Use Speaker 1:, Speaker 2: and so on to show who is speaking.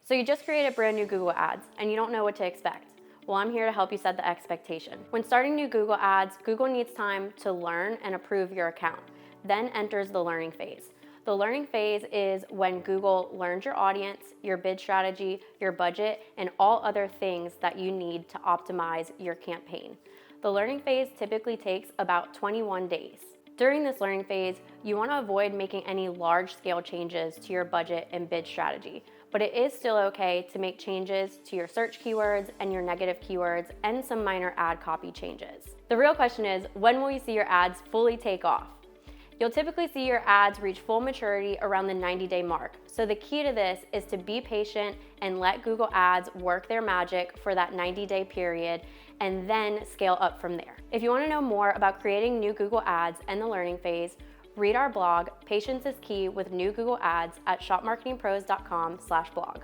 Speaker 1: So you just created brand new Google Ads and you don't know what to expect. Well, I'm here to help you set the expectation. When starting new Google Ads, Google needs time to learn and approve your account. Then enters the learning phase. The learning phase is when Google learns your audience, your bid strategy, your budget, and all other things that you need to optimize your campaign. The learning phase typically takes about 21 days. During this learning phase, you want to avoid making any large-scale changes to your budget and bid strategy, but it is still okay to make changes to your search keywords and your negative keywords and some minor ad copy changes. The real question is, when will you see your ads fully take off? You'll typically see your ads reach full maturity around the 90-day mark. So the key to this is to be patient and let Google Ads work their magic for that 90-day period and then scale up from there. If you want to know more about creating new Google Ads and the learning phase, read our blog, Patience is Key with New Google Ads at shopmarketingpros.com/blog.